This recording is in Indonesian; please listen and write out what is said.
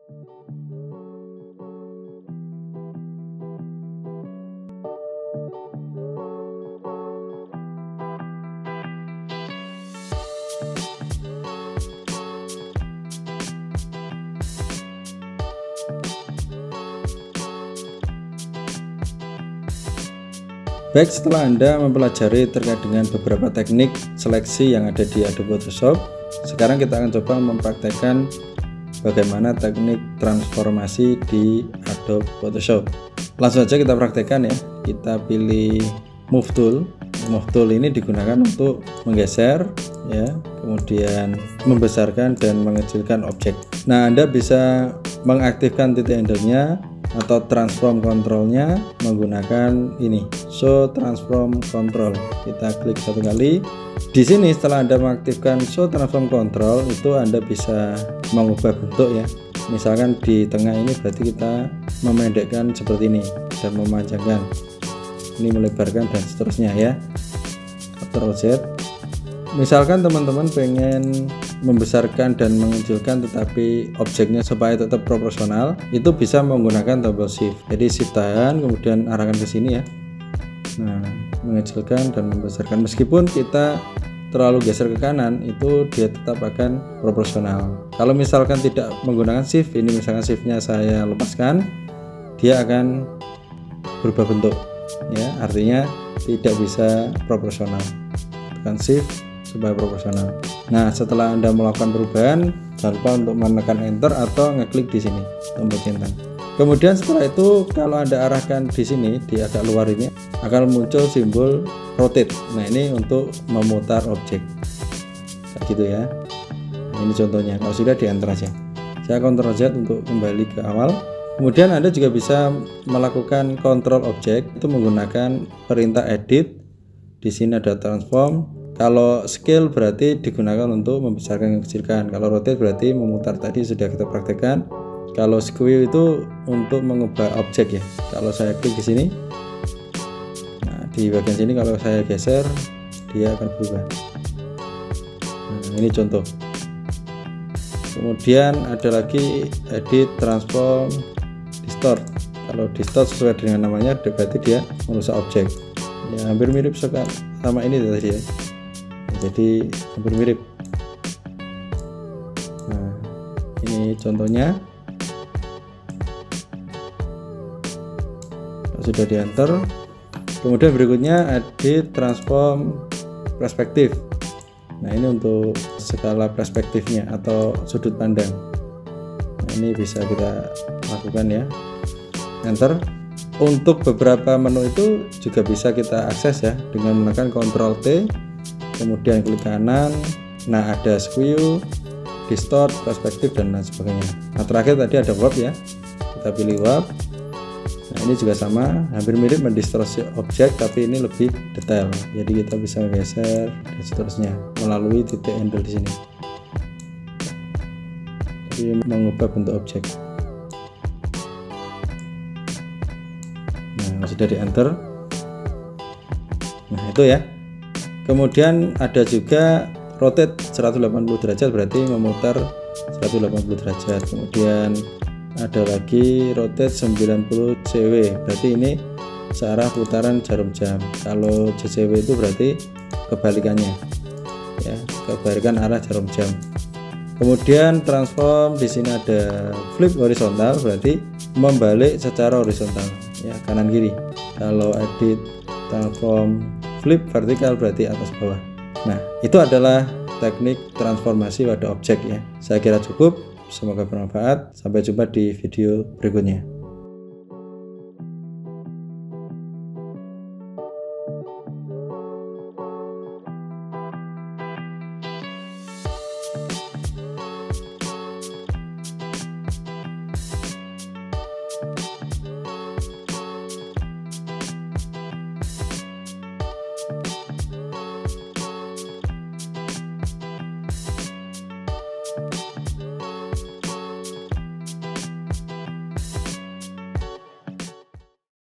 Baik, setelah Anda mempelajari terkait dengan beberapa teknik seleksi yang ada di Adobe Photoshop, sekarang kita akan coba mempraktekkan bagaimana teknik transformasi di Adobe Photoshop. Langsung saja kita praktekkan ya. Kita pilih Move Tool. Move Tool ini digunakan untuk menggeser ya, kemudian membesarkan dan mengecilkan objek. Nah, Anda bisa mengaktifkan titik handle-nya atau transform controlnya menggunakan ini, show transform control. Kita klik satu kali. Di sini setelah Anda mengaktifkan show transform control, itu Anda bisa mengubah bentuk ya. Misalkan di tengah ini berarti kita memendekkan seperti ini dan memanjangkan, ini melebarkan dan seterusnya ya. Ctrl Z. Misalkan teman-teman pengen membesarkan dan mengecilkan tetapi objeknya supaya tetap proporsional, itu bisa menggunakan tombol shift. Jadi shift tahan kemudian arahkan ke sini ya. Nah, mengecilkan dan membesarkan, meskipun kita terlalu geser ke kanan itu dia tetap akan proporsional. Kalau misalkan tidak menggunakan shift, ini misalkan shiftnya saya lepaskan, dia akan berubah bentuk ya, artinya tidak bisa proporsional. Tekan shift supaya proporsional. Nah, setelah Anda melakukan perubahan, jangan lupa untuk menekan enter atau ngeklik di sini tombol centang. Kemudian setelah itu kalau Anda arahkan di sini di agak luar ini akan muncul simbol rotate. Nah, ini untuk memutar objek kayak gitu ya. Nah, ini contohnya. Kalau sudah di enter aja. Saya Ctrl Z untuk kembali ke awal. Kemudian Anda juga bisa melakukan kontrol objek itu menggunakan perintah edit. Di sini ada transform. Kalau scale berarti digunakan untuk membesarkan dan kecilkan. Kalau rotate berarti memutar, tadi sudah kita praktekkan. Kalau skew itu untuk mengubah objek ya. Kalau saya klik di sini, nah di bagian sini kalau saya geser dia akan berubah. Nah, ini contoh. Kemudian ada lagi edit, transform, distort. Kalau distort sesuai dengan namanya berarti dia merusak objek. Ya, hampir mirip sama ini tadi ya. Jadi hampir mirip. Nah, ini contohnya. Sudah di enter. Kemudian berikutnya edit, transform, perspektif. Nah, ini untuk skala perspektifnya atau sudut pandang. Nah, ini bisa kita lakukan ya. Enter. Untuk beberapa menu itu juga bisa kita akses ya dengan menekan Ctrl T. Kemudian klik kanan. Nah, ada skew, distort, perspektif dan lain sebagainya. Nah, terakhir tadi ada warp ya, kita pilih warp. Nah, ini juga sama, hampir mirip mendistorsi objek tapi ini lebih detail. Jadi kita bisa geser dan seterusnya melalui titik handle di sini. Jadi mengubah bentuk objek. Nah, sudah di enter. Nah, itu ya. Kemudian ada juga rotate 180 derajat, berarti memutar 180 derajat. Kemudian ada lagi rotate 90 cw, berarti ini searah putaran jarum jam. Kalau JCW itu berarti kebalikannya ya, kebalikan arah jarum jam. Kemudian transform, di sini ada flip horizontal, berarti membalik secara horizontal ya, kanan kiri. Kalau edit, transform, flip vertikal berarti atas bawah. Nah, itu adalah teknik transformasi pada objek ya. Saya kira cukup, semoga bermanfaat. Sampai jumpa di video berikutnya.